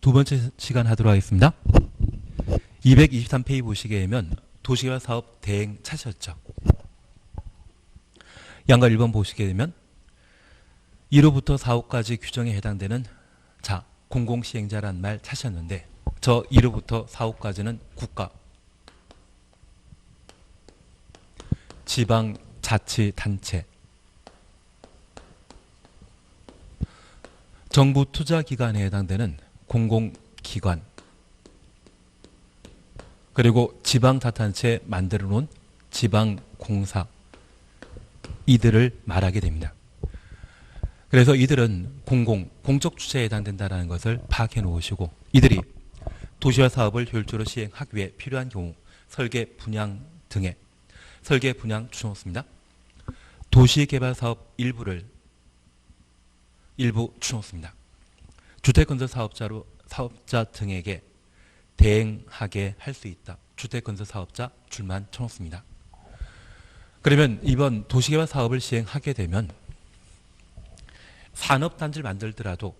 두 번째 시간 하도록 하겠습니다. 223페이지 보시게 되면 도시개발 사업 대행 차트였죠. 양가 1번 보시게 되면 1호부터 4호까지 규정에 해당되는 공공시행자란 말 차트였는데 저 1호부터 4호까지는 국가, 지방자치단체, 정부 투자기관에 해당되는 공공기관, 그리고 지방자치단체 만들어 놓은 지방공사, 이들을 말하게 됩니다. 그래서 이들은 공적 주체에 해당된다는 것을 파악해 놓으시고 이들이 도시화 사업을 효율적으로 시행하기 위해 필요한 경우 설계, 분양 등의 설계, 분양 추천했습니다. 도시개발사업 일부 추천했습니다. 주택건설 사업자 등에게 대행하게 할 수 있다. 주택건설 사업자 줄만 쳐놓습니다. 그러면 이번 도시개발 사업을 시행하게 되면 산업단지를 만들더라도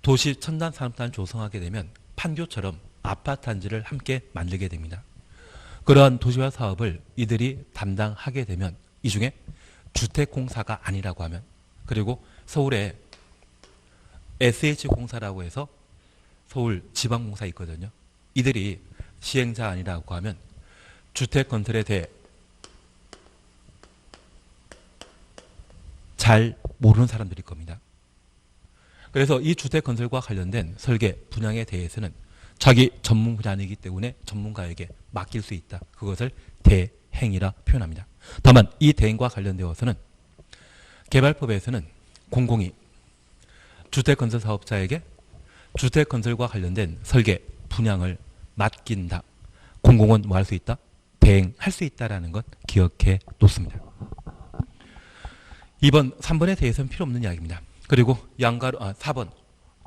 도시 첨단 산업단지를 조성하게 되면 판교처럼 아파트 단지를 함께 만들게 됩니다. 그러한 도시개발 사업을 이들이 담당하게 되면 이 중에 주택공사가 아니라고 하면, 그리고 서울에 SH공사라고 해서 서울 지방공사 있거든요. 이들이 시행자 아니라고 하면 주택건설에 대해 잘 모르는 사람들일 겁니다. 그래서 이 주택건설과 관련된 설계, 분양에 대해서는 자기 전문 분야이기 때문에 전문가에게 맡길 수 있다. 그것을 대행이라 표현합니다. 다만 이 대행과 관련되어서는 개발법에서는 공공이 주택건설 사업자에게 주택건설과 관련된 설계, 분양을 맡긴다. 공공은 뭐 할 수 있다? 대행할 수 있다라는 것 기억해 놓습니다. 2번, 3번에 대해서는 필요 없는 이야기입니다. 그리고 4번,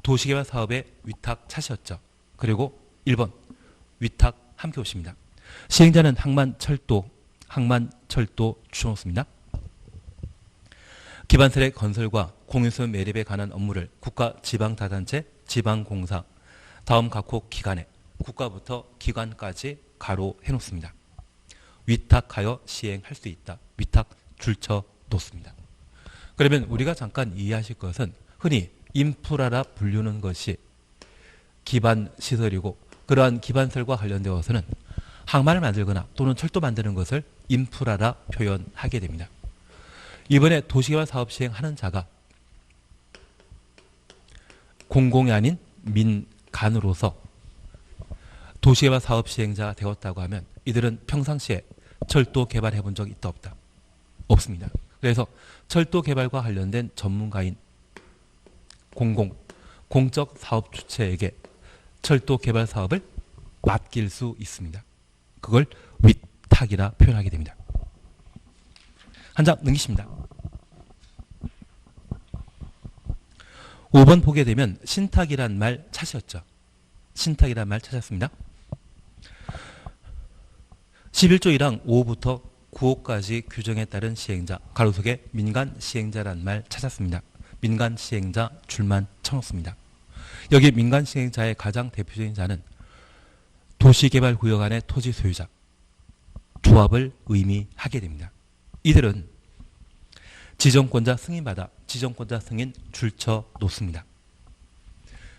도시개발 사업의 위탁 차시였죠. 그리고 1번, 위탁 함께 오십니다. 시행자는 항만철도 추천했습니다. 기반설의 건설과 공유수요 매립에 관한 업무를 국가, 지방자치단체, 지방공사, 다음 각호 기관에, 국가부터 기관까지 가로 해놓습니다. 위탁하여 시행할 수 있다. 위탁 줄쳐 놓습니다. 그러면 우리가 잠깐 이해하실 것은 흔히 인프라라 불리는 것이 기반시설이고, 그러한 기반설과 관련되어서는 항만을 만들거나 또는 철도 만드는 것을 인프라라 표현하게 됩니다. 이번에 도시개발 사업 시행하는 자가 공공이 아닌 민간으로서 도시개발 사업 시행자가 되었다고 하면 이들은 평상시에 철도 개발해 본 적이 있다 없다? 없습니다. 그래서 철도 개발과 관련된 전문가인 공적 사업 주체에게 철도 개발 사업을 맡길 수 있습니다. 그걸 위탁이라 표현하게 됩니다. 한 장 넘기십니다. 5번 보게 되면 신탁이란 말 찾으셨죠? 신탁이란 말 찾았습니다. 11조 1항 5호부터 9호까지 규정에 따른 시행자, 가로속에 민간 시행자란 말 찾았습니다. 민간 시행자 줄만 쳐놓습니다. 여기 민간 시행자의 가장 대표적인 자는 도시개발구역 안의 토지 소유자, 조합을 의미하게 됩니다. 이들은 지정권자 승인받아 지정권자 승인 줄쳐 놓습니다.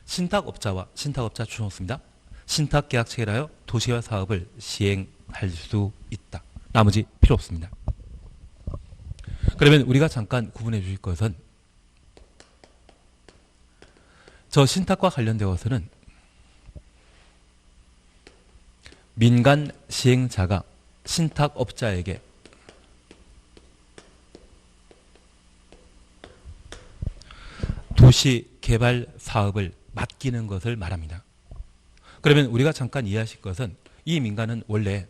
신탁업자와 신탁업자 줄쳐놓습니다. 신탁계약 체결하여 도시개발 사업을 시행할 수 있다. 나머지 필요 없습니다. 그러면 우리가 잠깐 구분해 주실 것은 저 신탁과 관련되어서는 민간 시행자가 신탁업자에게 도시개발 사업을 맡기는 것을 말합니다. 그러면 우리가 잠깐 이해하실 것은 이 민간은 원래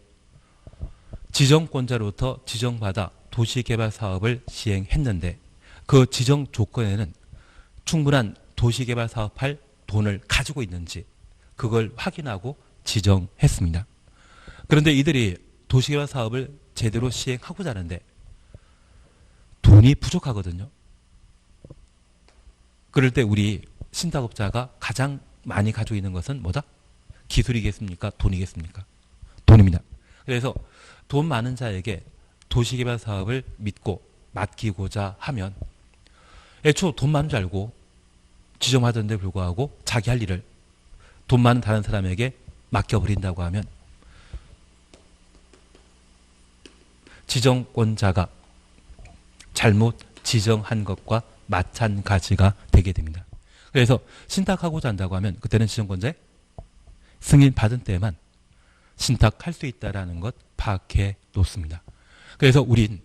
지정권자로부터 지정받아 도시개발 사업을 시행했는데 그 지정 조건에는 충분한 도시개발 사업할 돈을 가지고 있는지 그걸 확인하고 지정했습니다. 그런데 이들이 도시개발 사업을 제대로 시행하고자 하는데 돈이 부족하거든요. 그럴 때 우리 신탁업자가 가장 많이 가지고 있는 것은 뭐다? 기술이겠습니까? 돈이겠습니까? 돈입니다. 그래서 돈 많은 자에게 도시개발 사업을 믿고 맡기고자 하면 애초 돈 많은 줄 알고 지정하던데 불구하고 자기 할 일을 돈 많은 다른 사람에게 맡겨버린다고 하면 지정권자가 잘못 지정한 것과 마찬가지가 되게 됩니다. 그래서 신탁하고자 한다고 하면 그때는 지정권자의 승인 받은 때만 신탁할 수 있다는 것 파악해 놓습니다. 그래서 우린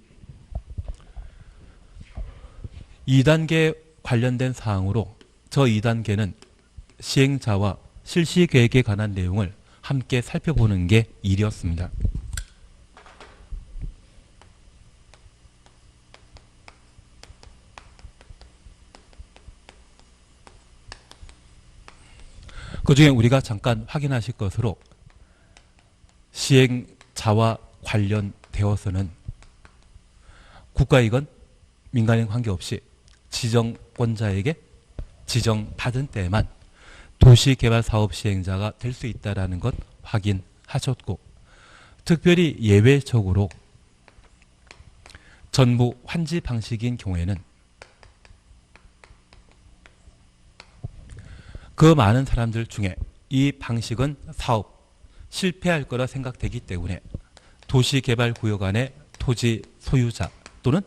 2단계 관련된 사항으로 저 2단계는 시행자와 실시계획에 관한 내용을 함께 살펴보는 게 일이었습니다. 그 중에 우리가 잠깐 확인하실 것으로 시행자와 관련되어서는 국가이건 민간인 관계없이 지정권자에게 지정받은 때만 도시개발사업 시행자가 될 수 있다는 것 확인하셨고, 특별히 예외적으로 전부 환지 방식인 경우에는 그 많은 사람들 중에 이 방식은 사업 실패할 거라 생각되기 때문에 도시개발구역 안의 토지 소유자 또는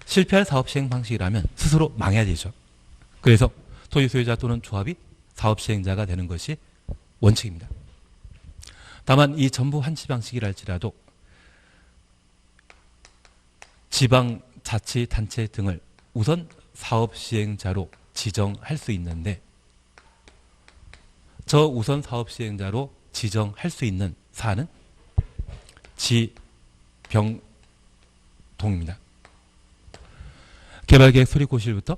실패할 사업 시행 방식이라면 스스로 망해야 되죠. 그래서 토지 소유자 또는 조합이 사업 시행자가 되는 것이 원칙입니다. 다만 이 전부 환지 방식이랄지라도 지방자치단체 등을 우선 사업 시행자로 지정할 수 있는데, 저 우선 사업 시행자로 지정할 수 있는 사안은 지병동입니다. 개발계획 수립고시일부터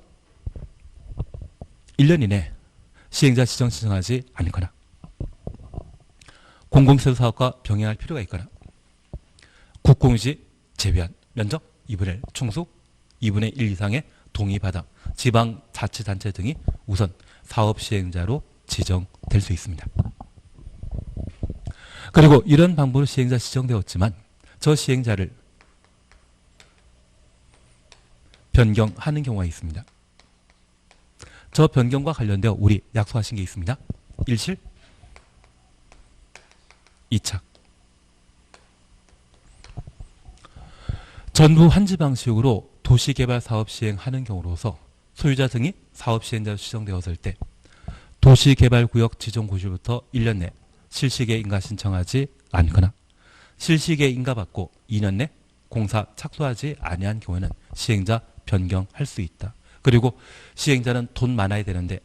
1년 이내 시행자 지정하지 않거나 공공시설 사업과 병행할 필요가 있거나 국공유지 제외한 면적 2분의 1 충수 2분의 1 이상의 동의받아 지방자치단체 등이 우선 사업 시행자로 지정될 수 있습니다. 그리고 이런 방법으로 시행자 지정되었지만 저 시행자를 변경하는 경우가 있습니다. 저 변경과 관련되어 우리 약속하신 게 있습니다. 1실, 2착. 전부 환지 방식으로 도시개발 사업 시행하는 경우로서 소유자 등이 사업 시행자로 지정되었을 때 도시개발구역 지정고시부터 1년 내 실시계 인가 신청하지 않거나 실시계 인가 받고 2년 내 공사 착수하지 아니한 경우에는 시행자 변경할 수 있다. 그리고 시행자는 돈 많아야 되는데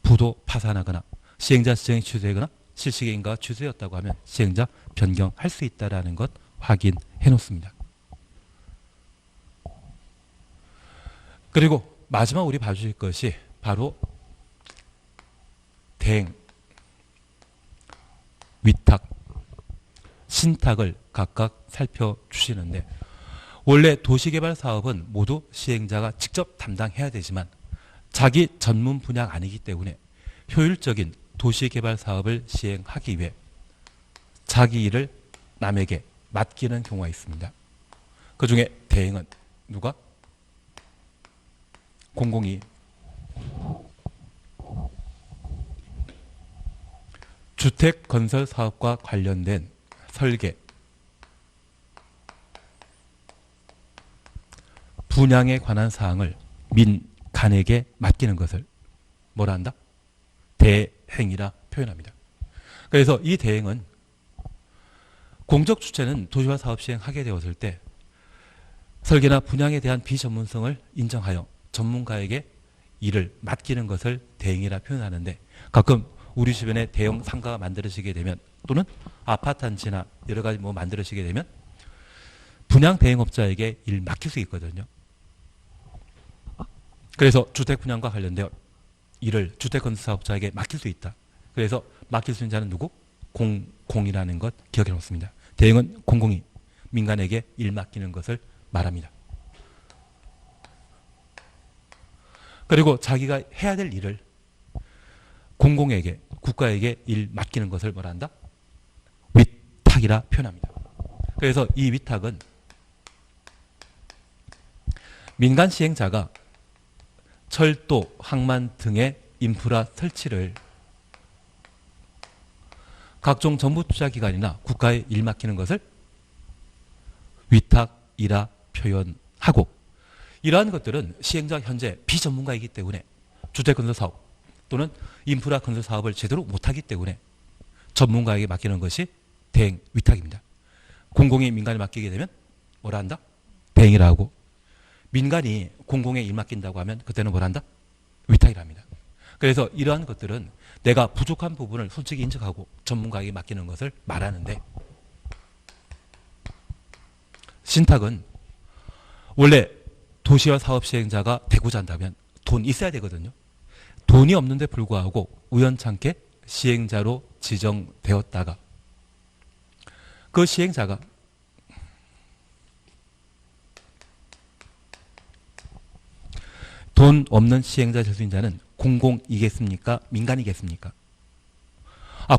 부도 파산하거나 시행자 지정이 취소되거나 실시계 인가가 취소되었다고 하면 시행자 변경할 수 있다는 것 확인해 놓습니다. 그리고 마지막 우리 봐주실 것이 바로 대행, 위탁, 신탁을 각각 살펴주시는데, 원래 도시개발 사업은 모두 시행자가 직접 담당해야 되지만 자기 전문 분야가 아니기 때문에 효율적인 도시개발 사업을 시행하기 위해 자기 일을 남에게 맡기는 경우가 있습니다. 그 중에 대행은 누가? 공공이 주택 건설 사업과 관련된 설계, 분양에 관한 사항을 민간에게 맡기는 것을 뭐라 한다? 대행이라 표현합니다. 그래서 이 대행은 공적 주체는 도시화 사업 시행하게 되었을 때 설계나 분양에 대한 비전문성을 인정하여 전문가에게 일을 맡기는 것을 대행이라 표현하는데, 가끔 우리 주변에 대형 상가가 만들어지게 되면 또는 아파트 단지나 여러 가지 뭐 만들어지게 되면 분양 대행업자에게 일 맡길 수 있거든요. 그래서 주택 분양과 관련되어 일을 주택건설사업자에게 맡길 수 있다. 그래서 맡길 수 있는 자는 누구? 공이라는 것 기억해 놓습니다. 대행은 공공이 민간에게 일 맡기는 것을 말합니다. 그리고 자기가 해야 될 일을 공공에게, 국가에게 일 맡기는 것을 뭐라 한다? 위탁이라 표현합니다. 그래서 이 위탁은 민간 시행자가 철도, 항만 등의 인프라 설치를 각종 정부 투자기관이나 국가에 일 맡기는 것을 위탁이라 표현하고, 이러한 것들은 시행자 현재 비전문가이기 때문에 주택건설 사업 또는 인프라 건설 사업을 제대로 못하기 때문에 전문가에게 맡기는 것이 대행 위탁입니다. 공공이 민간에 맡기게 되면 뭐라 한다? 대행이라 하고, 민간이 공공에 일 맡긴다고 하면 그때는 뭐라 한다? 위탁이라 합니다. 그래서 이러한 것들은 내가 부족한 부분을 솔직히 인정하고 전문가에게 맡기는 것을 말하는데, 신탁은 원래 도시와 사업 시행자가 되고자 한다면 돈 있어야 되거든요. 돈이 없는데 불구하고 우연찮게 시행자로 지정되었다가 그 시행자가 돈 없는 시행자 될 수 있는 자는 공공이겠습니까? 민간이겠습니까?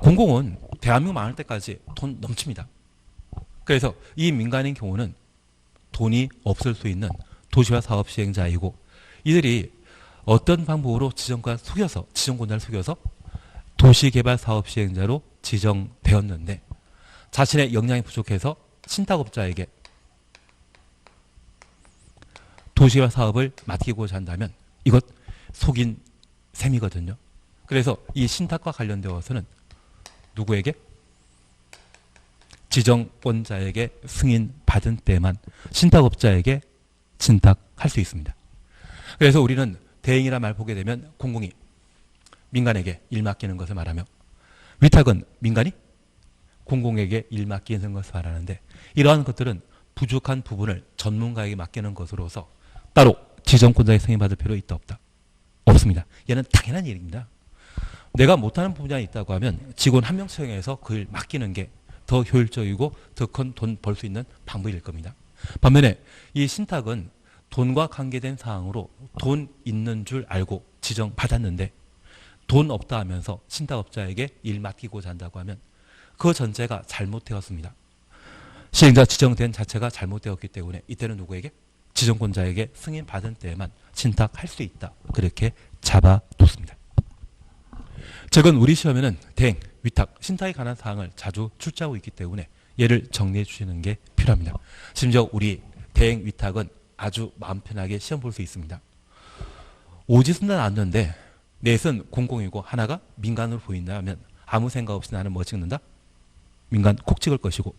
공공은 대한민국 많을 때까지 돈 넘칩니다. 그래서 이 민간인 경우는 돈이 없을 수 있는 도시와 사업 시행자이고, 이들이 어떤 방법으로 지정권자를 속여서 도시개발 사업 시행자로 지정되었는데, 자신의 역량이 부족해서 신탁업자에게 도시와 사업을 맡기고자 한다면 이것 속인 셈이거든요. 그래서 이 신탁과 관련되어서는 누구에게? 지정권자에게 승인받은 때만 신탁업자에게 신탁할 수 있습니다. 그래서 우리는 대행이라 말 보게 되면 공공이 민간에게 일 맡기는 것을 말하며, 위탁은 민간이 공공에게 일 맡기는 것을 말하는데, 이러한 것들은 부족한 부분을 전문가에게 맡기는 것으로서 따로 지정권자의 승인받을 필요 있다 없다? 없습니다. 얘는 당연한 일입니다. 내가 못하는 분야가 있다고 하면 직원 한 명 채용해서 그 일 맡기는 게 더 효율적이고 더 큰 돈 벌 수 있는 방법일 겁니다. 반면에 이 신탁은 돈과 관계된 사항으로 돈 있는 줄 알고 지정받았는데 돈 없다 하면서 신탁업자에게 일 맡기고자 한다고 하면 그 전제가 잘못되었습니다. 시행자 지정된 자체가 잘못되었기 때문에 이때는 누구에게? 지정권자에게 승인받은 때에만 신탁할 수 있다. 그렇게 잡아놓습니다. 적은 우리 시험에는 대행, 위탁, 신탁에 관한 사항을 자주 출제하고 있기 때문에 얘를 정리해 주시는 게 필요합니다. 심지어 우리 대행, 위탁은 아주 마음 편하게 시험 볼 수 있습니다. 오지순단 안는데 넷은 공공이고 하나가 민간으로 보인다면 아무 생각 없이 나는 뭐 찍는다? 민간 콕 찍을 것이고,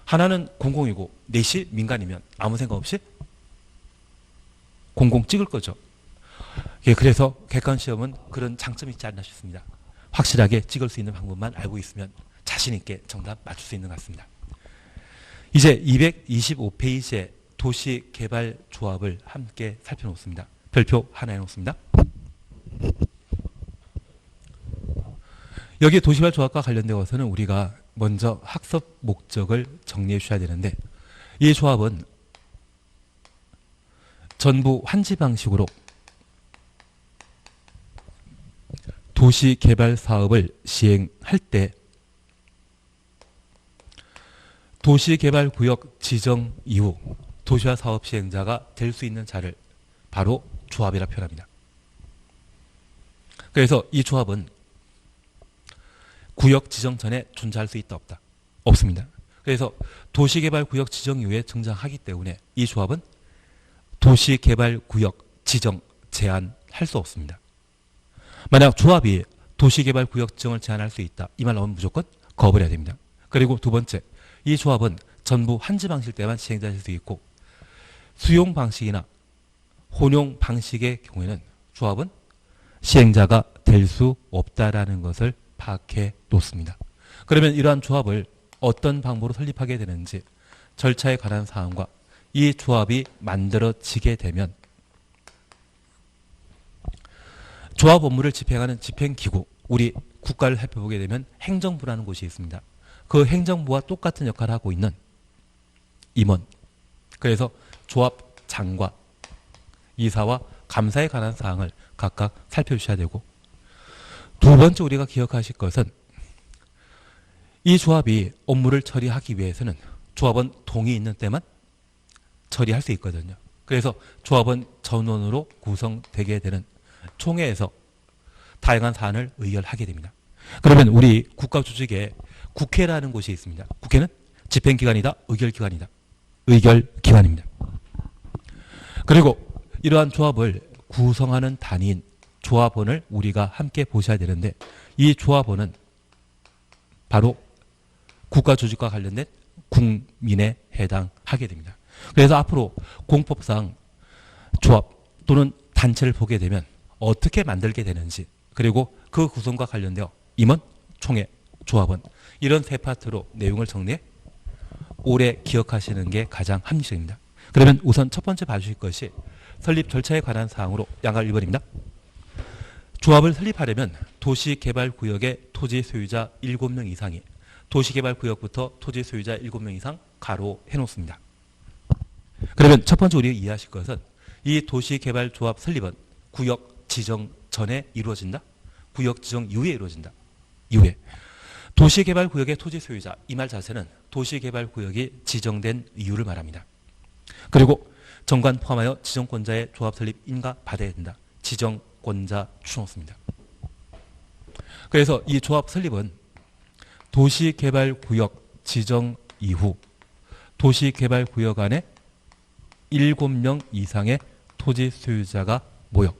하나는 공공이고 넷이 민간이면 아무 생각 없이 공공 찍을 거죠. 그래서 객관시험은 그런 장점이 있지 않나 싶습니다. 확실하게 찍을 수 있는 방법만 알고 있으면 자신 있게 정답 맞출 수 있는 것 같습니다. 이제 225페이지의 도시개발조합을 함께 살펴놓습니다. 별표 하나 해놓습니다. 여기 도시개발조합과 관련되어서는 우리가 먼저 학습 목적을 정리해 주셔야 되는데, 이 조합은 전부 환지 방식으로 도시개발 사업을 시행할 때 도시개발구역 지정 이후 도시화 사업 시행자가 될 수 있는 자를 바로 조합이라 표현합니다. 그래서 이 조합은 구역 지정 전에 존재할 수 있다 없다? 없습니다. 그래서 도시개발구역 지정 이후에 등장하기 때문에 이 조합은 도시개발구역 지정 제한할 수 없습니다. 만약 조합이 도시개발구역 지정을 제한할 수 있다, 이 말 나오면 무조건 거부를 해야 됩니다. 그리고 두 번째, 이 조합은 전부 환지 방식 때만 시행될 수 있고, 수용 방식이나 혼용 방식의 경우에는 조합은 시행자가 될 수 없다라는 것을 파악해 놓습니다. 그러면 이러한 조합을 어떤 방법으로 설립하게 되는지 절차에 관한 사항과 이 조합이 만들어지게 되면 조합 업무를 집행하는 집행기구, 우리 국가를 살펴보게 되면 행정부라는 곳이 있습니다. 그 행정부와 똑같은 역할을 하고 있는 임원, 그래서 조합장과 이사와 감사에 관한 사항을 각각 살펴주셔야 되고, 두 번째 우리가 기억하실 것은 이 조합이 업무를 처리하기 위해서는 조합원 동의 있는 때만 처리할 수 있거든요. 그래서 조합원 전원으로 구성되게 되는 총회에서 다양한 사안을 의결하게 됩니다. 그러면 우리 국가조직에 국회라는 곳이 있습니다. 국회는 집행기관이다, 의결기관이다. 의결기관입니다. 그리고 이러한 조합을 구성하는 단위인 조합원을 우리가 함께 보셔야 되는데, 이 조합원은 바로 국가조직과 관련된 국민에 해당하게 됩니다. 그래서 앞으로 공법상 조합 또는 단체를 보게 되면 어떻게 만들게 되는지, 그리고 그 구성과 관련되어 임원, 총회, 조합원, 이런 세 파트로 내용을 정리해 오래 기억하시는 게 가장 합리적입니다. 그러면 우선 첫 번째 봐주실 것이 설립 절차에 관한 사항으로 양가 1번입니다. 조합을 설립하려면 도시개발구역의 토지 소유자 7명 이상이 도시개발구역부터 토지 소유자 7명 이상 가로 해놓습니다. 그러면 첫 번째 우리가 이해하실 것은 이 도시개발조합 설립은 구역 지정 전에 이루어진다? 구역 지정 이후에 이루어진다? 이후에. 도시개발구역의 토지 소유자, 이 말 자체는 도시개발구역이 지정된 이유를 말합니다. 그리고 정관 포함하여 지정권자의 조합 설립 인가 받아야 된다. 지정권자 추천없습니다. 그래서 이 조합 설립은 도시개발구역 지정 이후 도시개발구역 안에 7명 이상의 토지 소유자가 모여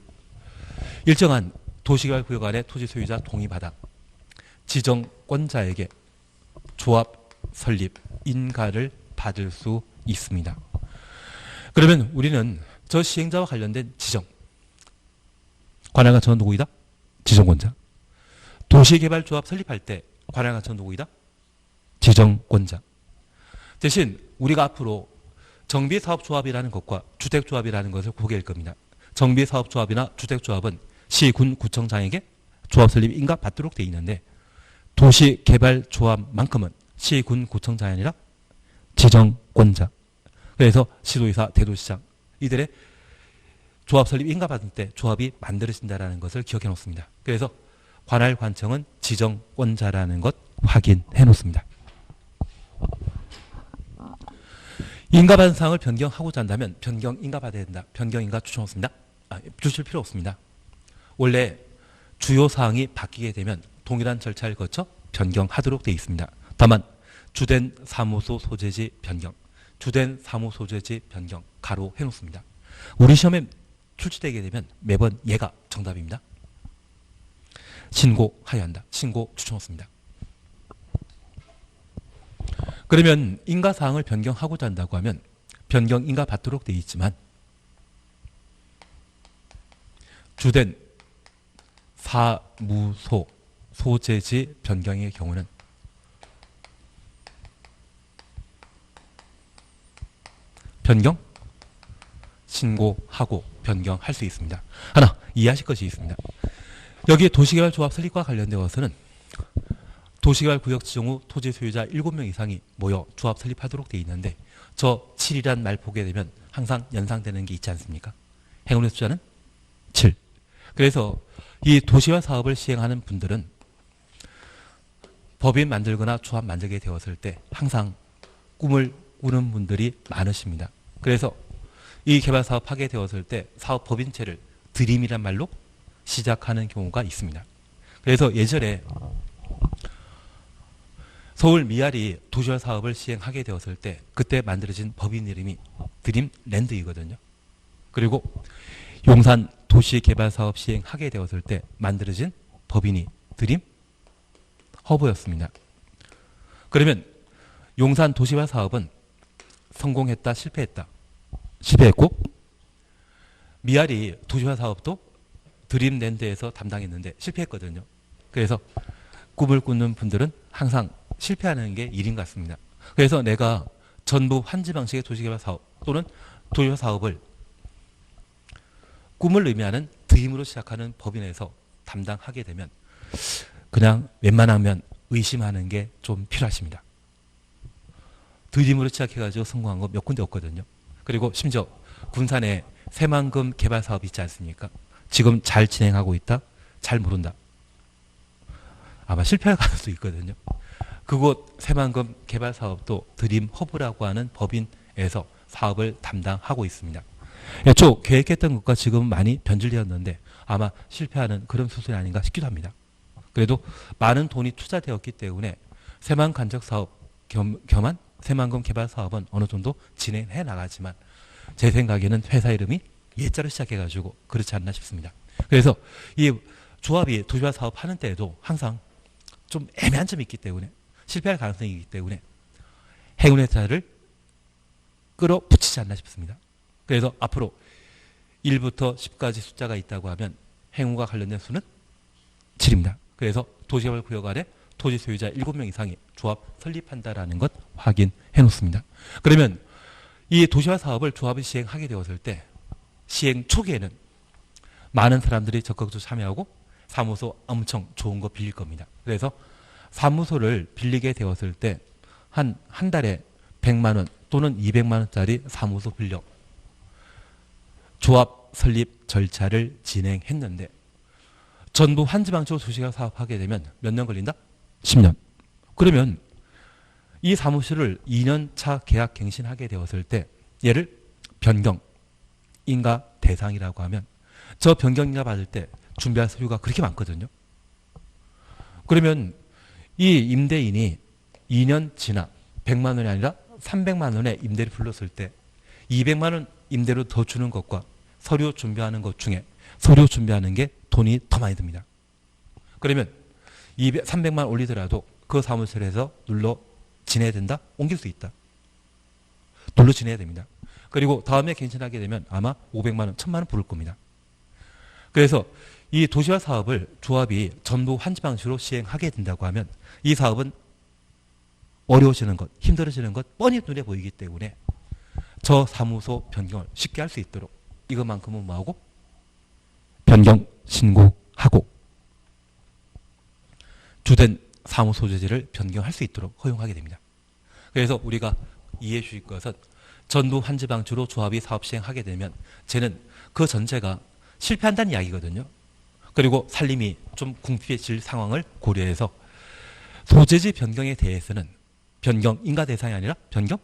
일정한 도시개발구역 안에 토지 소유자 동의받아 지정권자에게 조합 설립 인가를 받을 수 있습니다. 그러면 우리는 저 시행자와 관련된 지정, 관할관청은 누구이다? 지정권자. 도시개발조합 설립할 때 관할관청은 누구이다? 지정권자. 대신 우리가 앞으로 정비사업조합이라는 것과 주택조합이라는 것을 구별할 겁니다. 정비사업조합이나 주택조합은 시, 군, 구청장에게 조합 설립 인가 받도록 되어 있는데, 도시개발조합만큼은 시, 군, 구청장이 아니라 지정권자. 그래서 시도의사, 대도시장, 이들의 조합 설립 인가 받을 때 조합이 만들어진다는 것을 기억해 놓습니다. 그래서 관할관청은 지정권자라는 것 확인해 놓습니다. 인가받은 사항을 변경하고자 한다면 변경 인가 받아야 된다. 변경 인가 추천 없습니다. 주실 필요 없습니다. 원래 주요 사항이 바뀌게 되면 동일한 절차를 거쳐 변경하도록 되어 있습니다. 다만 주된 사무소 소재지 변경, 주된 사무 소재지 변경 가로 해놓습니다. 우리 시험에 출제되게 되면 매번 얘가 정답입니다. 신고하여야 한다. 신고 추천 없습니다. 그러면 인가사항을 변경하고자 한다고 하면 변경 인가 받도록 되어 있지만 주된 사무소 소재지 변경의 경우는 변경, 신고하고 변경할 수 있습니다. 하나 이해하실 것이 있습니다. 여기 도시개발조합 설립과 관련되어서는 도시개발구역 지정 후 토지 소유자 7명 이상이 모여 조합 설립하도록 되어 있는데, 저 7이란 말 보게 되면 항상 연상되는 게 있지 않습니까? 행운의 숫자는 7. 그래서 이 도시개발 사업을 시행하는 분들은 법인 만들거나 조합 만들게 되었을 때 항상 꿈을 꾸는 분들이 많으십니다. 그래서 이 개발 사업 하게 되었을 때 사업 법인체를 드림이란 말로 시작하는 경우가 있습니다. 그래서 예전에 서울 미아리 도시개발 사업을 시행하게 되었을 때 그때 만들어진 법인 이름이 드림랜드이거든요. 그리고 용산 도시개발 사업 시행하게 되었을 때 만들어진 법인이 드림 허브였습니다. 그러면 용산 도시개발 사업은 성공했다, 실패했다? 실패했고, 미아리 도시개발 사업도 드림랜드에서 담당했는데 실패했거든요. 그래서 꿈을 꾸는 분들은 항상 실패하는 게 일인 것 같습니다. 그래서 내가 전부 한지 방식의 도시개발 사업 또는 도시개발 사업을 꿈을 의미하는 드림으로 시작하는 법인에서 담당하게 되면 그냥 웬만하면 의심하는 게 좀 필요하십니다. 드림으로 시작해가지고 성공한 거 몇 군데 없거든요. 그리고 심지어 군산에 새만금 개발 사업 있지 않습니까? 지금 잘 진행하고 있다? 잘 모른다? 아마 실패할 가능성도 있거든요. 그곳 새만금 개발 사업도 드림 허브라고 하는 법인에서 사업을 담당하고 있습니다. 애초 계획했던 것과 지금 많이 변질되었는데 아마 실패하는 그런 수순이 아닌가 싶기도 합니다. 그래도 많은 돈이 투자되었기 때문에 새만 간접 사업 겸한 새만금 개발 사업은 어느 정도 진행해 나가지만 제 생각에는 회사 이름이 예자로 시작해가지고 그렇지 않나 싶습니다. 그래서 이 조합이 도시화 사업 하는 때에도 항상 좀 애매한 점이 있기 때문에 실패할 가능성이 있기 때문에 행운회사를 끌어붙이지 않나 싶습니다. 그래서 앞으로 1부터 10까지 숫자가 있다고 하면 행운과 관련된 수는 7입니다. 그래서 도시개발구역 안에 토지 소유자 7명 이상이 조합 설립한다라는 것 확인해 놓습니다. 그러면 이 도시화 사업을 조합이 시행하게 되었을 때 시행 초기에는 많은 사람들이 적극적으로 참여하고 사무소 엄청 좋은 거 빌릴 겁니다. 그래서 사무소를 빌리게 되었을 때 한 달에 100만 원 또는 200만 원짜리 사무소 빌려 조합 설립 절차를 진행했는데 전부 한지방적으로 도시개발 사업하게 되면 몇 년 걸린다? 10년. 그러면 이 사무실을 2년 차 계약 갱신하게 되었을 때 얘를 변경 인가 대상이라고 하면 저 변경 인가 받을 때 준비할 서류가 그렇게 많거든요. 그러면 이 임대인이 2년 지나 100만 원이 아니라 300만 원의 임대를 불렀을 때 200만 원 임대로 더 주는 것과 서류 준비하는 것 중에 서류 준비하는 게 돈이 더 많이 듭니다. 그러면 300만 원 올리더라도 그 사무실에서 눌러 지내야 된다? 옮길 수 있다. 눌러 지내야 됩니다. 그리고 다음에 갱신하게 되면 아마 500만 원, 1000만 원 부를 겁니다. 그래서 이 도시화 사업을 조합이 전부 환지 방식으로 시행하게 된다고 하면 이 사업은 어려워지는 것, 힘들어지는 것 뻔히 눈에 보이기 때문에 저 사무소 변경을 쉽게 할 수 있도록 이것만큼은 뭐하고? 변경 신고하고 주된 사무소 소재지를 변경할 수 있도록 허용하게 됩니다. 그래서 우리가 이해해 주실 것은 전부 환지 방식으로 조합이 사업 시행하게 되면 쟤는 그 전체가 실패한다는 이야기거든요. 그리고 살림이 좀 궁핍해질 상황을 고려해서 소재지 변경에 대해서는 변경 인가 대상이 아니라 변경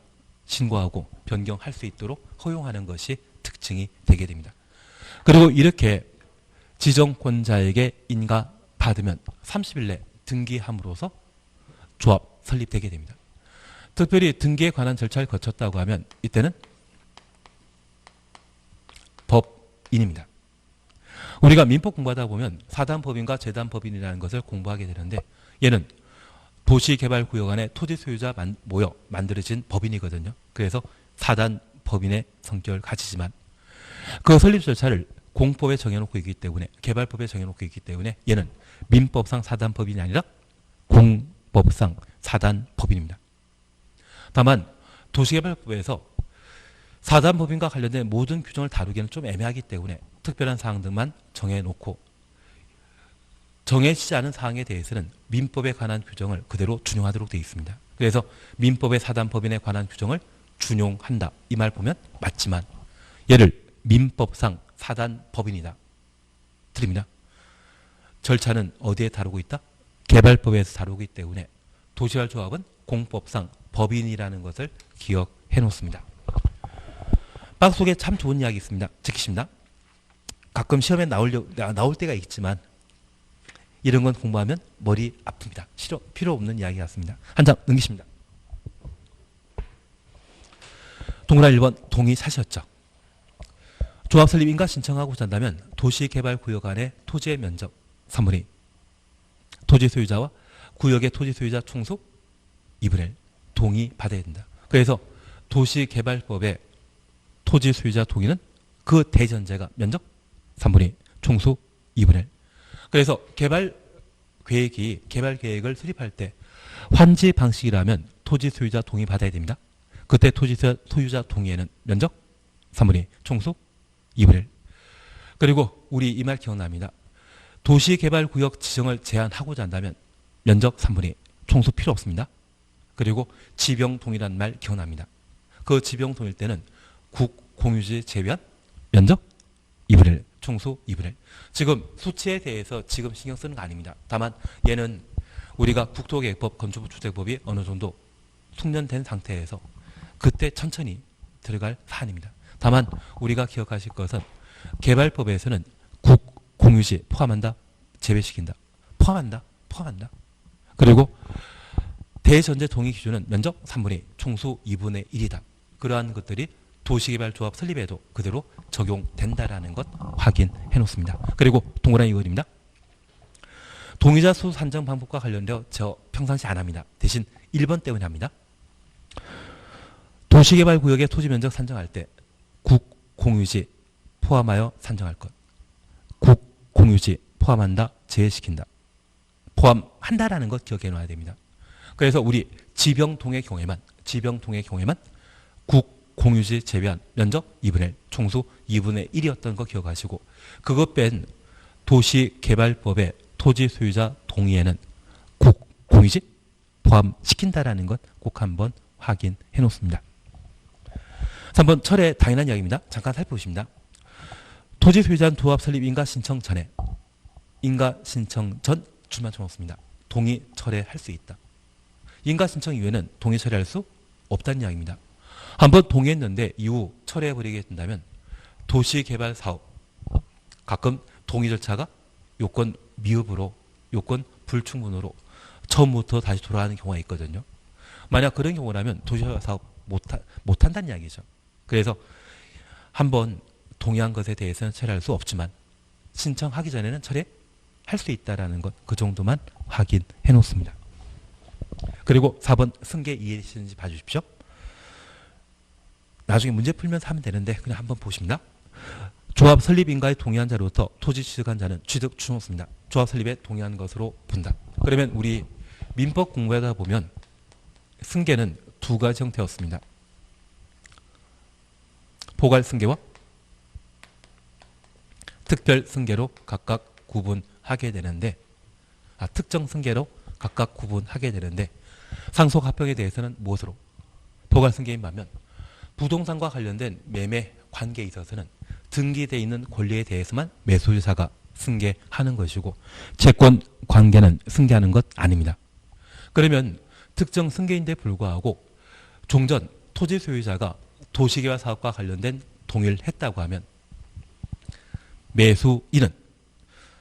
신고하고 변경할 수 있도록 허용하는 것이 특징이 되게 됩니다. 그리고 이렇게 지정권자에게 인가 받으면 30일 내 등기함으로써 조합 설립되게 됩니다. 특별히 등기에 관한 절차를 거쳤다고 하면 이때는 법인입니다. 우리가 민법 공부하다 보면 사단법인과 재단법인이라는 것을 공부하게 되는데 얘는 도시개발구역 안에 토지 소유자 모여 만들어진 법인이거든요. 그래서 사단법인의 성격을 가지지만 그 설립 절차를 공법에 정해놓고 있기 때문에 개발법에 정해놓고 있기 때문에 얘는 민법상 사단법인이 아니라 공법상 사단법인입니다. 다만 도시개발법에서 사단법인과 관련된 모든 규정을 다루기에는 좀 애매하기 때문에 특별한 사항들만 정해놓고 정해지지 않은 사항에 대해서는 민법에 관한 규정을 그대로 준용하도록 되어 있습니다. 그래서 민법의 사단법인에 관한 규정을 준용한다. 이 말 보면 맞지만 얘를 민법상 사단법인이다. 드립니다. 절차는 어디에 다루고 있다? 개발법에서 다루고 있기 때문에 도시개발조합은 공법상 법인이라는 것을 기억해 놓습니다. 박스 속에 참 좋은 이야기 있습니다. 지키십니다. 가끔 시험에 나올 때가 있지만 이런 건 공부하면 머리 아픕니다. 필요 없는 이야기 같습니다. 한 장 넘기십니다. 동그라미 1번 동의 사셨죠. 조합 설립 인가 신청하고자 한다면 도시개발구역 안에 토지의 면적 3분의 2 토지 소유자와 구역의 토지 소유자 총수 2분의 1 동의 받아야 된다. 그래서 도시개발법의 토지 소유자 동의는 그 대전제가 면적 3분의 2 총수 2분의 1 그래서 개발 계획을 수립할 때 환지 방식이라면 토지 소유자 동의 받아야 됩니다. 그때 토지 소유자 동의에는 면적 3분의 2 총수 2분의 1 그리고 우리 이 말 기억납니다. 도시개발구역 지정을 제한하고자 한다면 면적 3분의 2 총수 필요 없습니다. 그리고 지병 동의라는 말 기억납니다. 그 지병 동의일 때는 공유지 제외한 면적 2분의 1, 총수 2분의 1. 지금 수치에 대해서 지금 신경 쓰는 거 아닙니다. 다만 얘는 우리가 국토계획법, 건축법, 주택법이 어느 정도 숙련된 상태에서 그때 천천히 들어갈 사안입니다. 다만 우리가 기억하실 것은 개발법에서는 국, 공유지 포함한다, 제외시킨다, 포함한다. 그리고 대전제 동의 기준은 면적 3분의 2, 총수 2분의 1이다. 그러한 것들이 도시개발조합 설립에도 그대로 적용된다라는 것 확인해 놓습니다. 그리고 동그라미 이거입니다. 동의자 수 산정 방법과 관련되어 저 평상시 안 합니다. 대신 1번 때문에 합니다. 도시개발구역의 토지 면적 산정할 때 국, 공유지 포함하여 산정할 것. 국, 공유지 포함한다, 제외시킨다. 포함한다라는 것 기억해 놔야 됩니다. 그래서 우리 지병동의 경우에만 국, 공유지 제외한 면적 2분의 1, 총수 2분의 1이었던 거 기억하시고 그것 뺀 도시개발법의 토지 소유자 동의에는 국, 공유지 포함시킨다라는 것 꼭 한번 확인해 놓습니다. 3번 철의 당연한 이야기입니다. 잠깐 살펴보십니다. 토지 소유자는 조합 설립 인가 신청 전에 줄만 쳐놓습니다. 동의 철회할 수 있다. 인가 신청 이후에는 동의 철회할 수 없다는 이야기입니다. 한번 동의했는데 이후 철회해버리게 된다면 도시개발사업 가끔 동의 절차가 요건 미흡으로 요건 불충분으로 처음부터 다시 돌아가는 경우가 있거든요. 만약 그런 경우라면 도시개발사업 못한다는 이야기죠. 그래서 한번 동의한 것에 대해서는 철회할 수 없지만 신청하기 전에는 철회할 수 있다는 것 그 정도만 확인해 놓습니다. 그리고 4번 승계 이해되시는지 봐주십시오. 나중에 문제 풀면서 하면 되는데 그냥 한번 보십니다. 조합 설립 인가에 동의한 자로부터 토지 취득한 자는 취득 주놓습니다. 조합 설립에 동의한 것으로 본다. 그러면 우리 민법 공부하다 보면 승계는 두 가지 형태였습니다. 포괄 승계와 특별 승계로 각각 구분하게 되는데 특정 승계로 각각 구분하게 되는데 상속 합병에 대해서는 무엇으로? 포괄 승계인 반면 부동산과 관련된 매매 관계에 있어서는 등기되어 있는 권리에 대해서만 매수자가 승계하는 것이고 채권 관계는 승계하는 것 아닙니다. 그러면 특정 승계인데 불구하고 종전 토지 소유자가 도시개발 사업과 관련된 동의를 했다고 하면 매수인은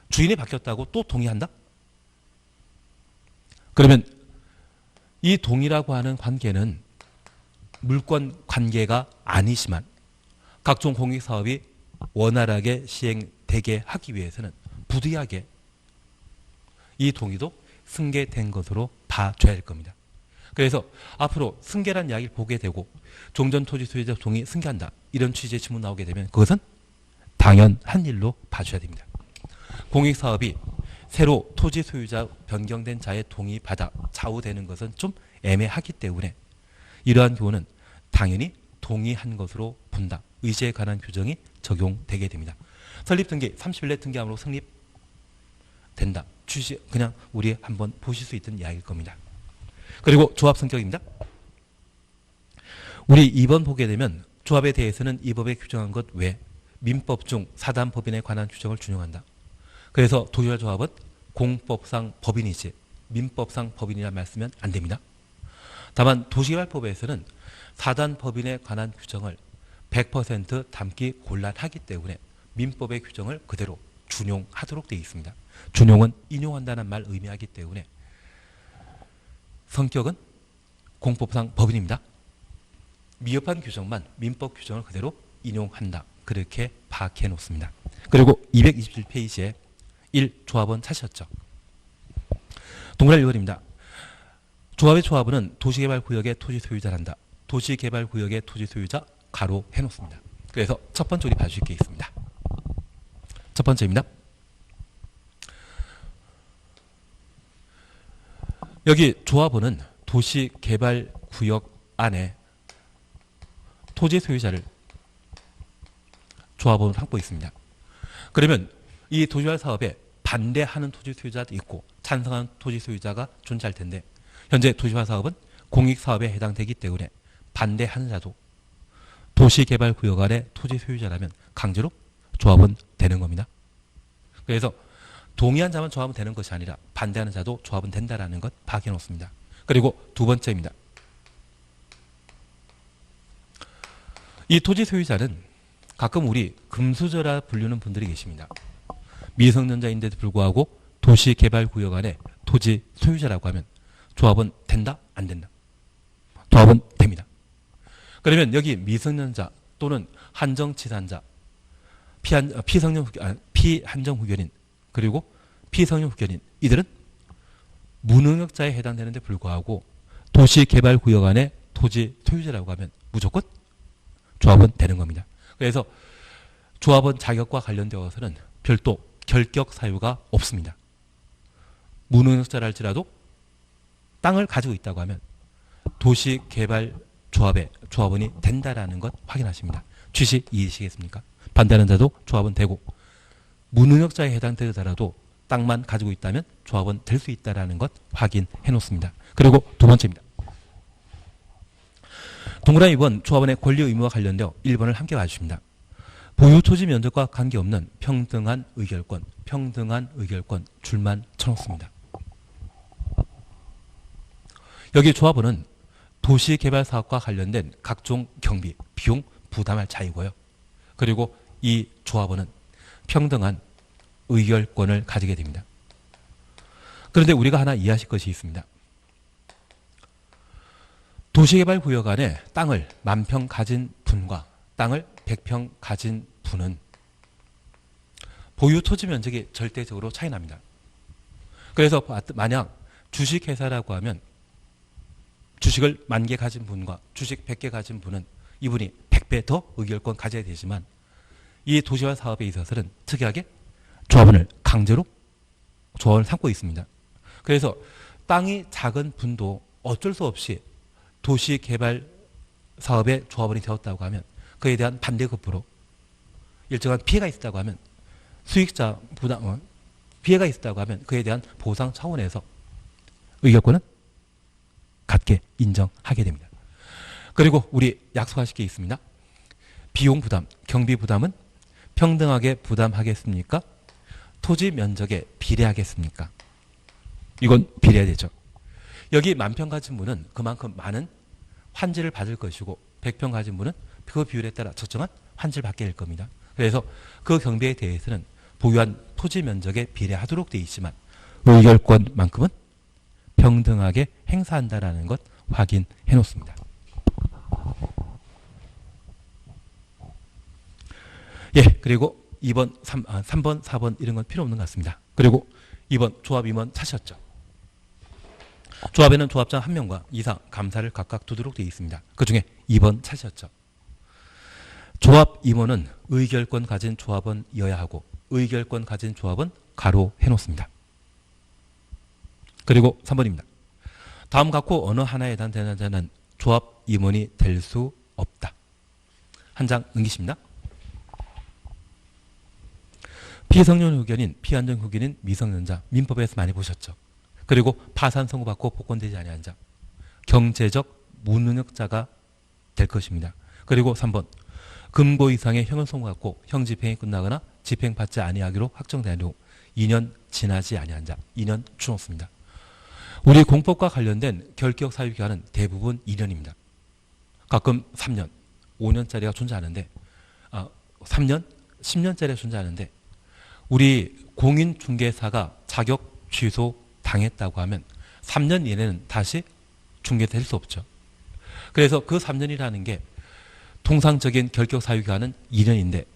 주인이 바뀌었다고 또 동의한다? 그러면 이 동의라고 하는 관계는 물권 관계가 아니지만 각종 공익사업이 원활하게 시행되게 하기 위해서는 부득이하게 이 동의도 승계된 것으로 봐줘야 할 겁니다. 그래서 앞으로 승계란 이야기를 보게 되고 종전토지 소유자 동의 승계한다 이런 취지의 질문 나오게 되면 그것은 당연한 일로 봐줘야 됩니다. 공익사업이 새로 토지 소유자 변경된 자의 동의받아 좌우되는 것은 좀 애매하기 때문에 이러한 경우는 당연히 동의한 것으로 본다. 의제에 관한 규정이 적용되게 됩니다. 설립등기 30일 내 등기함으로 성립된다. 취지 그냥 우리 한번 보실 수 있던 이야기일 겁니다. 그리고 조합 성격입니다. 우리 2번 보게 되면 조합에 대해서는 이 법에 규정한 것 외 민법 중 사단법인에 관한 규정을 준용한다. 그래서 도시개발조합은 공법상 법인이지 민법상 법인이라 말씀은 안 됩니다. 다만 도시개발법에서는 사단법인에 관한 규정을 100% 담기 곤란하기 때문에 민법의 규정을 그대로 준용하도록 되어 있습니다. 준용은 인용한다는 말 의미하기 때문에 성격은 공법상 법인입니다. 미흡한 규정만 민법 규정을 그대로 인용한다. 그렇게 파악해 놓습니다. 그리고 227페이지에 1. 조합원 찾으셨죠? 동그라미 1번입니다. 조합의 조합원은 도시개발구역의 토지 소유자란다. 도시개발구역의 토지 소유자 가로 해놓습니다. 그래서 첫 번째 우리 봐주실 게 있습니다. 첫 번째입니다. 여기 조합원은 도시개발구역 안에 토지 소유자를 조합원으로 삼고 있습니다. 그러면 이 도시개발 사업에 반대하는 토지 소유자도 있고 찬성하는 토지 소유자가 존재할 텐데 현재 도시개발 사업은 공익사업에 해당되기 때문에 반대하는 자도 도시개발구역 안에 토지 소유자라면 강제로 조합은 되는 겁니다. 그래서 동의한 자만 조합은 되는 것이 아니라 반대하는 자도 조합은 된다라는 것 파악해 놓습니다. 그리고 두 번째입니다. 이 토지 소유자는 가끔 우리 금수저라 부르는 분들이 계십니다. 미성년자인데도 불구하고 도시개발구역 안에 토지 소유자라고 하면 조합은 된다? 안 된다? 조합은 됩니다. 그러면 여기 미성년자 또는 한정치산자, 피한정 후견인 그리고 피성년 후견인 이들은 무능력자에 해당되는데 불구하고 도시개발구역 안에 토지 소유자라고 하면 무조건 조합은 되는 겁니다. 그래서 조합원 자격과 관련되어서는 별도 결격 사유가 없습니다. 무능력자라 할지라도 땅을 가지고 있다고 하면 도시개발조합의 조합원이 된다라는 것 확인하십니다. 취지 이해시겠습니까? 반대하는 자도 조합은 되고 무능력자에 해당되더라도 땅만 가지고 있다면 조합은 될 수 있다는 것 확인해 놓습니다. 그리고 두 번째입니다. 동그라미 2번 조합원의 권리 의무와 관련되어 1번을 함께 봐주십니다. 보유 토지 면적과 관계없는 평등한 의결권 줄만 쳐놓습니다. 여기 조합원은 도시개발사업과 관련된 각종 경비, 비용 부담할 자이고요. 그리고 이 조합원은 평등한 의결권을 가지게 됩니다. 그런데 우리가 하나 이해하실 것이 있습니다. 도시개발구역 안에 땅을 10,000평 가진 분과 땅을 100평 가진 분은 보유 토지 면적이 절대적으로 차이 납니다. 그래서 만약 주식회사라고 하면 주식을 10,000개 가진 분과 주식 100개 가진 분은 이분이 100배 더 의결권 가져야 되지만 이 도시개발 사업에 있어서는 특이하게 조합원을 강제로 조합을 삼고 있습니다. 그래서 땅이 작은 분도 어쩔 수 없이 도시개발 사업의 조합원이 되었다고 하면 그에 대한 반대급부로 일정한 피해가 있었다고 하면 수익자 부담, 피해가 있었다고 하면 그에 대한 보상 차원에서 의결권은 갖게 인정하게 됩니다. 그리고 우리 약속하실 게 있습니다. 비용 부담, 경비 부담은 평등하게 부담하겠습니까? 토지 면적에 비례하겠습니까? 이건 비례되죠. 여기 10,000평 가진 분은 그만큼 많은 환지를 받을 것이고 100평 가진 분은 그 비율에 따라 적정한 환지를 받게 될 겁니다. 그래서 그 경비에 대해서는 보유한 토지 면적에 비례하도록 되어 있지만 의결권만큼은 평등하게 행사한다라는 것 확인해 놓습니다. 예, 그리고 2번, 3번, 4번 이런 건 필요 없는 것 같습니다. 그리고 2번 조합 임원 찾으셨죠? 조합에는 조합장 1명과 이상 감사를 각각 두도록 되어 있습니다. 그중에 2번 찾으셨죠? 조합 임원은 의결권 가진 조합원이어야 하고 의결권 가진 조합은 가로 해놓습니다. 그리고 3번입니다. 다음 각호 어느 하나에 해당되는 자는 조합 임원이 될 수 없다. 한 장 넘기십니다. 피성년 후견인, 피한정 후견인, 미성년자 민법에서 많이 보셨죠. 그리고 파산 선고받고 복권되지 아니한 자, 경제적 무능력자가 될 것입니다. 그리고 3번 금고 이상의 형을 선고받고 형 집행이 끝나거나 집행받지 아니하기로 확정된 후 2년 지나지 아니한 자, 2년 추놓습니다. 우리 공법과 관련된 결격 사유 기간은 대부분 2년입니다. 가끔 3년, 5년짜리가 존재하는데 3년, 10년짜리가 존재하는데 우리 공인중개사가 자격 취소 당했다고 하면 3년 이내는 다시 중개될 수 없죠. 그래서 그 3년이라는 게 통상적인 결격 사유 기간은 2년인데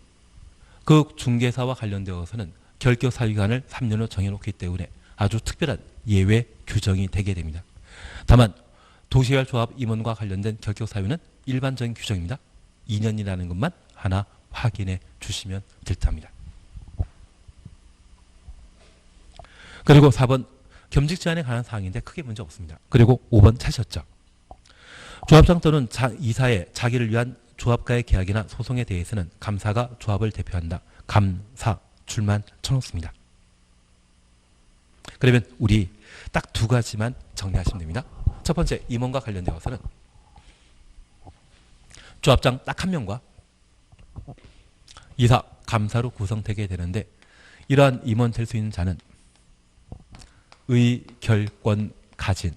그 중개사와 관련되어서는 결격 사유 기간을 3년으로 정해놓기 때문에 아주 특별한 예외 규정이 되게 됩니다. 다만 도시개발 조합 임원과 관련된 결격 사유는 일반적인 규정입니다. 2년이라는 것만 하나 확인해 주시면 될 듯합니다. 그리고 4번 겸직 제한에 관한 사항인데 크게 문제 없습니다. 그리고 5번 찾으셨죠. 조합장 또는 이사의 자기를 위한 조합과의 계약이나 소송에 대해서는 감사가 조합을 대표한다. 감사 줄만 쳐놓습니다. 그러면 우리 딱 두 가지만 정리하시면 됩니다. 첫 번째 임원과 관련되어서는 조합장 딱 한 명과 이사, 감사로 구성되게 되는데 이러한 임원 될 수 있는 자는 의결권 가진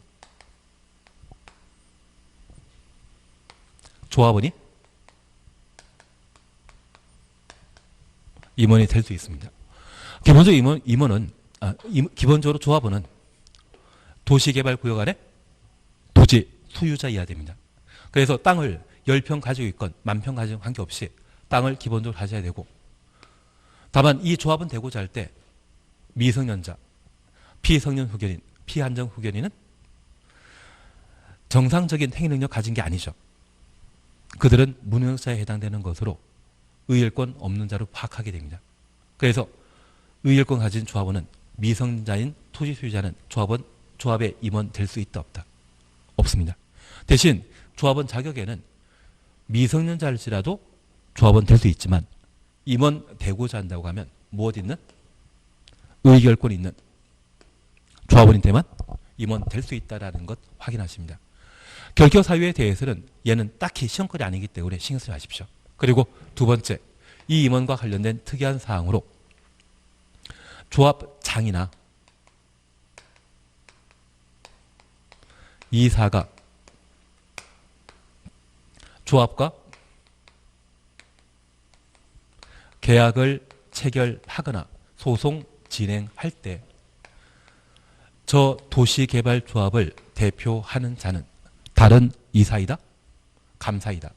조합원이 임원이 될 수 있습니다. 기본적으로 조합원은 도시개발구역 안에 토지 소유자 이하 됩니다. 그래서 땅을 10평 가지고 있건 10,000평 가지고 관계없이 땅을 기본적으로 가져야 되고, 다만 이 조합은 되고자 할 때 미성년자, 피성년 후견인, 피한정 후견인은 정상적인 행위 능력 가진 게 아니죠. 그들은 무능력자에 해당되는 것으로 의결권 없는 자로 파악하게 됩니다. 그래서 의결권 가진 조합원은 미성년자인 토지 소유자는 조합의 임원 될 수 있다 없다? 없습니다. 대신 조합원 자격에는 미성년자일지라도 조합원 될 수 있지만 임원 되고자 한다고 하면 무엇 있는? 의결권 있는 조합원인 때만 임원 될 수 있다는 것 확인하십니다. 결격 사유에 대해서는 얘는 딱히 시험거리 아니기 때문에 신경 쓰지 마십시오. 그리고 두 번째, 이 임원과 관련된 특이한 사항으로 조합장이나 이사가 조합과 계약을 체결하거나 소송 진행할 때 저 도시개발조합을 대표하는 자는 다른 이사이다? 감사이다?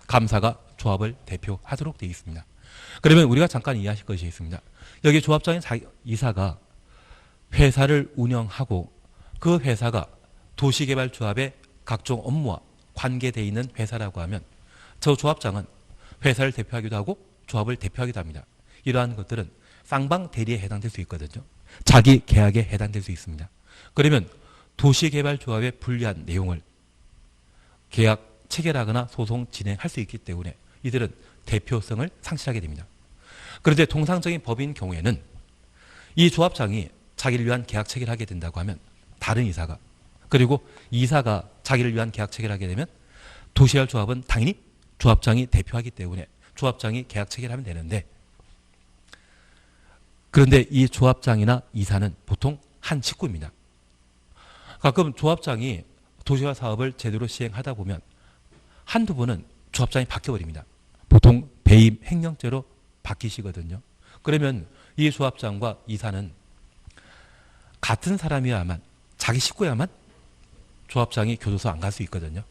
감사가 조합을 대표하도록 되어 있습니다. 그러면 우리가 잠깐 이해하실 것이 있습니다. 여기 조합장인 이사가 회사를 운영하고 그 회사가 도시개발조합의 각종 업무와 관계되어 있는 회사라고 하면 저 조합장은 회사를 대표하기도 하고 조합을 대표하기도 합니다. 이러한 것들은 쌍방 대리에 해당될 수 있거든요. 자기 계약에 해당될 수 있습니다. 그러면 도시개발조합에 불리한 내용을 계약 체결하거나 소송 진행할 수 있기 때문에 이들은 대표성을 상실하게 됩니다. 그런데 통상적인 법인 경우에는 이 조합장이 자기를 위한 계약 체결하게 된다고 하면 다른 이사가, 그리고 이사가 자기를 위한 계약 체결하게 되면 도시개발조합은 당연히 조합장이 대표하기 때문에 조합장이 계약 체결하면 되는데, 그런데 이 조합장이나 이사는 보통 한 직구입니다. 가끔 조합장이 도시개발 사업을 제대로 시행하다 보면 한두 번은 조합장이 바뀌어버립니다. 보통 배임 횡령죄로 바뀌시거든요. 그러면 이 조합장과 이사는 같은 사람이어야만, 자기 식구야만 조합장이 교도소 안 갈 수 있거든요.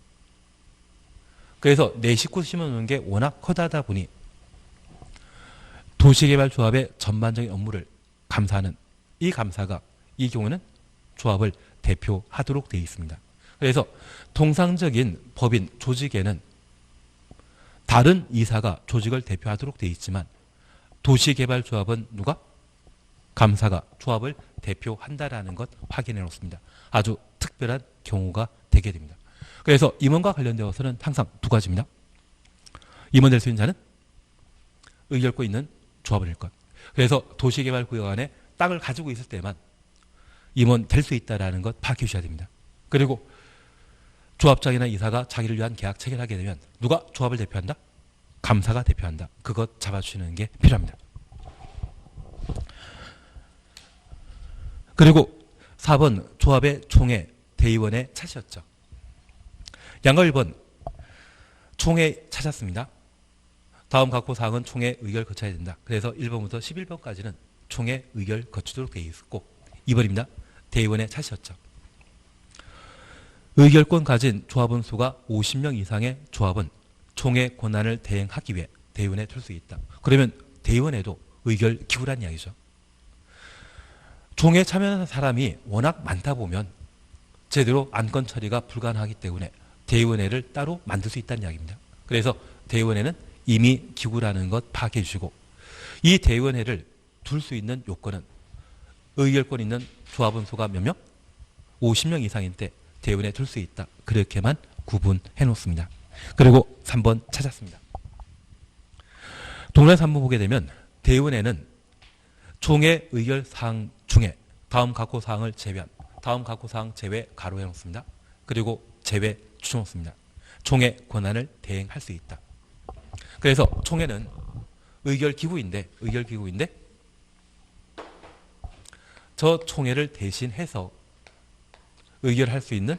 그래서 내 식구 심어놓는 게 워낙 커다다 보니 도시개발조합의 전반적인 업무를 감사하는 이 감사가 이 경우는 조합을 대표하도록 되어 있습니다. 그래서 통상적인 법인 조직에는 다른 이사가 조직을 대표하도록 되어 있지만 도시개발조합은 누가? 감사가 조합을 대표한다라는 것 확인해 놓습니다. 아주 특별한 경우가 되게 됩니다. 그래서 임원과 관련되어서는 항상 두 가지입니다. 임원 될 수 있는 자는 의결권 있는 조합원일 것. 그래서 도시개발구역 안에 땅을 가지고 있을 때만 임원 될 수 있다는 것 파악해 주셔야 됩니다. 그리고 조합장이나 이사가 자기를 위한 계약 체결하게 되면 누가 조합을 대표한다? 감사가 대표한다. 그것 잡아주시는 게 필요합니다. 그리고 4번 조합의 총회 대의원의 차시였죠. 양가 1번 총회 찾았습니다. 다음 각호 사항은 총회 의결 거쳐야 된다. 그래서 1번부터 11번까지는 총회 의결 거치도록 되어 있었고 2번입니다. 대의원의 차시였죠. 의결권 가진 조합원 수가 50명 이상의 조합은 총회 권한을 대행하기 위해 대의원에 둘 수 있다. 그러면 대의원에도 의결 기구란 이야기죠. 총회 참여하는 사람이 워낙 많다 보면 제대로 안건 처리가 불가능하기 때문에 대의원회를 따로 만들 수 있다는 이야기입니다. 그래서 대의원회는 이미 기구라는 것 파악해 주시고 이 대의원회를 둘 수 있는 요건은 의결권 있는 조합원 수가 몇 명? 50명 이상일 때 대의원에 둘 수 있다. 그렇게만 구분해 놓습니다. 그리고 3번 찾았습니다. 동일한 3번 보게 되면 대의원회는 총회 의결 사항 중에 다음 각호 사항을 제외한 다음 각호 사항 제외 가로해 놓습니다. 그리고 제외 추정 놓습니다. 총회 권한을 대행할 수 있다. 그래서 총회는 의결기구인데 저 총회를 대신해서 의결할 수 있는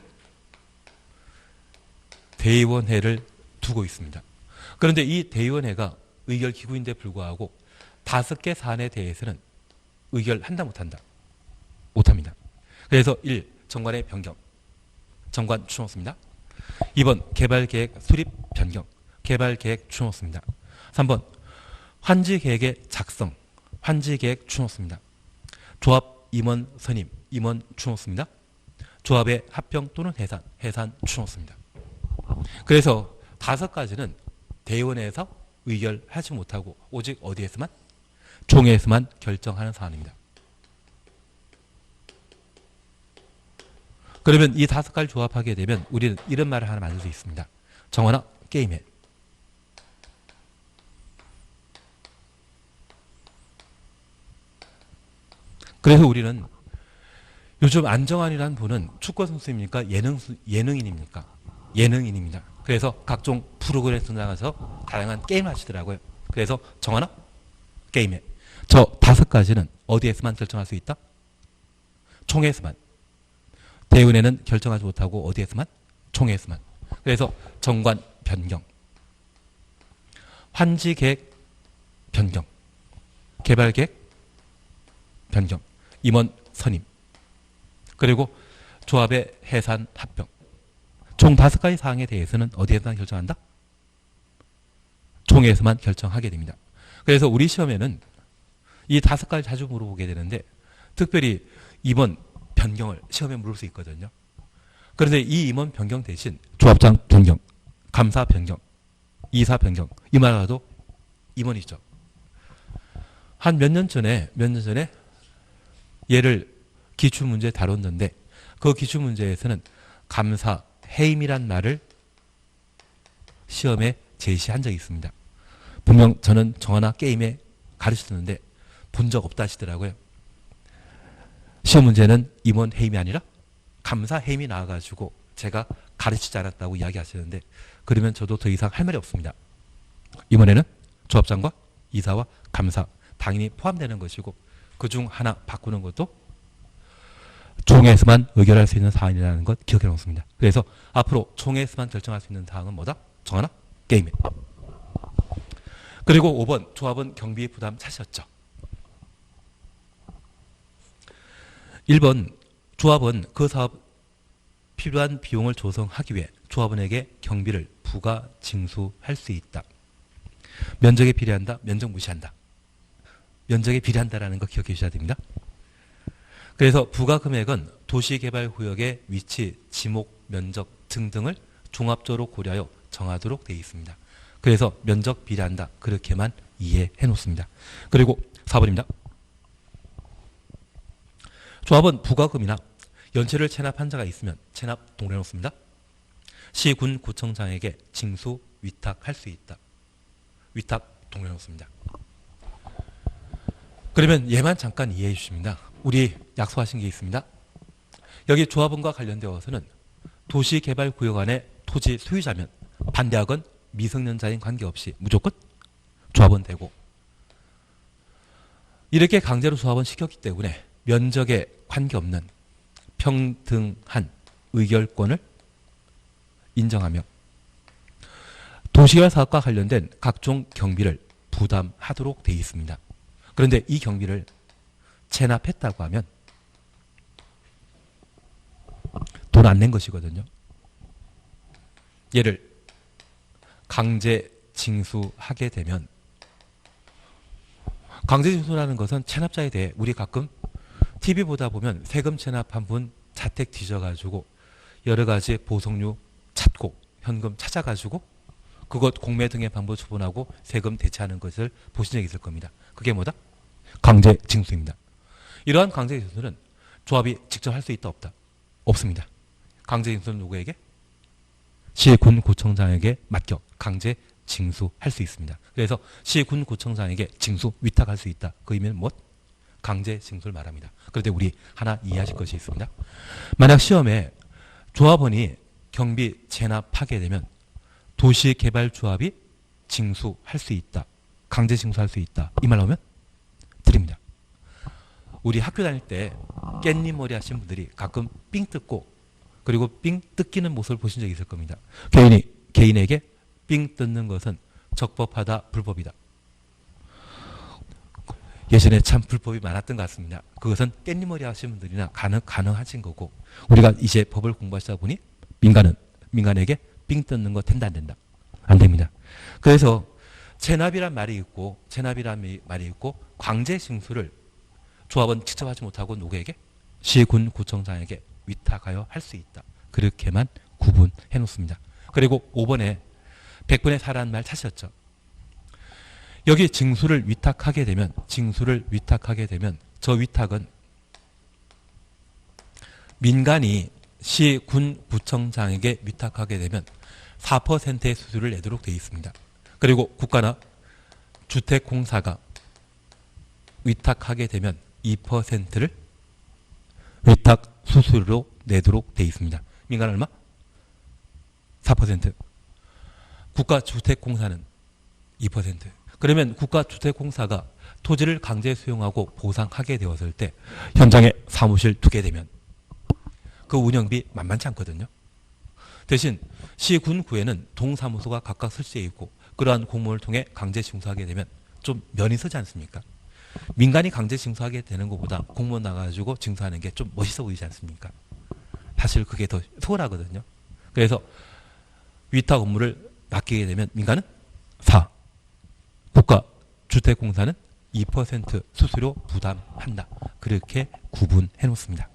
대의원회를 두고 있습니다. 그런데 이 대의원회가 의결기구인데 불구하고 5개 사안에 대해서는 의결한다 못한다? 못합니다. 그래서 1. 정관의 변경. 정관 추놓습니다. 2번 개발계획 수립 변경. 개발계획 추놓습니다. 3번 환지계획의 작성. 환지계획 추놓습니다. 조합 임원 선임. 임원 추놓습니다. 조합의 합병 또는 해산. 해산 추놓습니다. 그래서 5가지는 대의원회에서 의결하지 못하고 오직 어디에서만? 총회에서만 결정하는 사안입니다. 그러면 이 5가지를 조합하게 되면 우리는 이런 말을 하나 만들 수 있습니다. 정하나 게임해. 그래서 우리는 요즘 안정환이라는 분은 축구 선수입니까? 예능인입니까? 예능인입니다. 그래서 각종 프로그램에 나가서 다양한 게임을 하시더라고요. 그래서 정하나 게임해. 저 5가지는 어디에서만 결정할 수 있다? 총회에서만. 대의원회는 결정하지 못하고 어디에서만? 총회에서만. 그래서 정관 변경, 환지계획 변경, 개발계획 변경, 임원 선임, 그리고 조합의 해산 합병. 총 5가지 사항에 대해서는 어디에서만 결정한다? 총회에서만 결정하게 됩니다. 그래서 우리 시험에는 이 5가지 자주 물어보게 되는데 특별히 임원 변경을 시험에 물을 수 있거든요. 그런데 이 임원 변경 대신 조합장 변경, 감사 변경, 이사 변경 이 말하도 임원이죠. 한 몇 년 전에 얘를 기출문제 다뤘는데 그 기출문제에서는 감사, 해임이란 말을 시험에 제시한 적이 있습니다. 분명 저는 정하나 게임에 가르쳤는데 본 적 없다 하시더라고요. 시험 문제는 임원 해임이 아니라 감사 해임이 나와가지고 제가 가르치지 않았다고 이야기하시는데 그러면 저도 더 이상 할 말이 없습니다. 임원에는 조합장과 이사와 감사 당연히 포함되는 것이고 그중 하나 바꾸는 것도 총회에서만 의결할 수 있는 사안이라는 것 기억해 놓습니다. 그래서 앞으로 총회에서만 결정할 수 있는 사항은 뭐다? 정하나? 게임에. 그리고 5번 조합은 경비 부담 차시였죠. 1번 조합은 그 사업 필요한 비용을 조성하기 위해 조합원에게 경비를 부가 징수할 수 있다. 면적에 비례한다. 면적 무시한다. 면적에 비례한다라는 거 기억해 주셔야 됩니다. 그래서 부가 금액은 도시개발구역의 위치, 지목, 면적 등등을 종합적으로 고려하여 정하도록 되어 있습니다. 그래서 면적 비례한다. 그렇게만 이해해 놓습니다. 그리고 4번입니다. 조합은 부가금이나 연체를 체납한 자가 있으면 체납 동의해 놓습니다. 시, 군, 구청장에게 징수, 위탁할 수 있다. 위탁 동의해 놓습니다. 그러면 얘만 잠깐 이해해 주십니다. 우리 약속하신 게 있습니다. 여기 조합원과 관련되어서는 도시개발구역 안에 토지 소유자면 반대학은 미성년자인 관계없이 무조건 조합원 되고 이렇게 강제로 조합원 시켰기 때문에 면적에 관계없는 평등한 의결권을 인정하며 도시개발 사업과 관련된 각종 경비를 부담하도록 되어 있습니다. 그런데 이 경비를 체납했다고 하면 돈 안 낸 것이거든요. 얘를 강제 징수하게 되면 강제 징수라는 것은 체납자에 대해 우리 가끔 TV 보다 보면 세금 체납한 분 자택 뒤져가지고 여러 가지 보석류 찾고 현금 찾아가지고 그것 공매 등의 방법 처분하고 세금 대체하는 것을 보신 적이 있을 겁니다. 그게 뭐다? 강제 징수입니다. 이러한 강제 징수는 조합이 직접 할 수 있다 없다? 없습니다. 강제 징수는 누구에게? 시, 군, 구청장에게 맡겨 강제 징수할 수 있습니다. 그래서 시, 군, 구청장에게 징수 위탁할 수 있다. 그 의미는 무엇? 강제 징수를 말합니다. 그런데 우리 하나 이해하실 것이 있습니다. 만약 시험에 조합원이 경비 체납하게 되면 도시개발조합이 징수할 수 있다. 강제 징수할 수 있다. 이 말 나오면 드립니다. 우리 학교 다닐 때 깻잎 머리 하신 분들이 가끔 삥 뜯고 그리고 삥 뜯기는 모습을 보신 적이 있을 겁니다. 개인에게 삥 뜯는 것은 적법하다, 불법이다. 예전에 참 불법이 많았던 것 같습니다. 그것은 깻잎 머리 하신 분들이나 가능하신 거고 우리가 이제 법을 공부하시다 보니 민간에게 삥 뜯는 거 된다 안 된다? 안 됩니다. 그래서 체납이란 말이 있고 광재 징수를 조합은 직접 하지 못하고 누구에게? 시군구청장에게 위탁하여 할 수 있다. 그렇게만 구분해 놓습니다. 그리고 5번에 100분의 4라는 말 찾으셨죠? 여기 징수를 위탁하게 되면 저 위탁은 민간이 시군구청장에게 위탁하게 되면 4%의 수수료를 내도록 되어 있습니다. 그리고 국가나 주택공사가 위탁하게 되면 2%를 위탁 수수료로 내도록 되어 있습니다. 민간 얼마? 4%. 국가주택공사는 2%. 그러면 국가주택공사가 토지를 강제 수용하고 보상하게 되었을 때 현장에 사무실 두게 되면 그 운영비 만만치 않거든요. 대신 시군구에는 동사무소가 각각 설치되어 있고 그러한 공무원을 통해 강제 징수하게 되면 좀 면이 서지 않습니까? 민간이 강제 징수하게 되는 것보다 공무원 나가지고 징수하는 게 좀 멋있어 보이지 않습니까? 사실 그게 더 수월하거든요. 그래서 위탁 업무를 맡기게 되면 민간은 4, 국가주택공사는 2% 수수료 부담한다. 그렇게 구분해 놓습니다.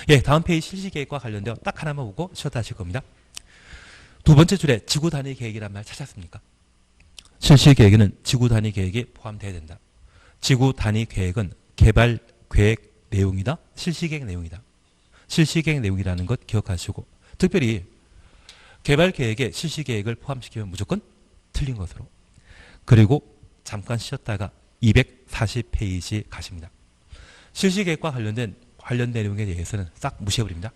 예, 다음 페이지 실시계획과 관련되어 딱 하나만 보고 쉬었다 하실 겁니다. 두 번째 줄에 지구단위 계획이란 말 찾았습니까? 실시계획에는 지구단위 계획이 포함되어야 된다. 지구단위 계획은 개발계획 내용이다. 실시계획 내용이다. 실시계획 내용이라는 것 기억하시고 특별히 개발계획에 실시계획을 포함시키면 무조건 틀린 것으로. 그리고 잠깐 쉬었다가 240페이지 가십니다. 실시계획과 관련된 내용에 대해서는 싹 무시해버립니다.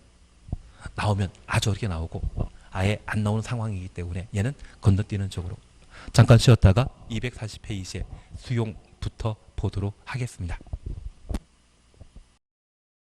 나오면 아주 어렵게 나오고 아예 안 나오는 상황이기 때문에 얘는 건너뛰는 쪽으로. 잠깐 쉬었다가 240페이지의 수용부터 보도록 하겠습니다.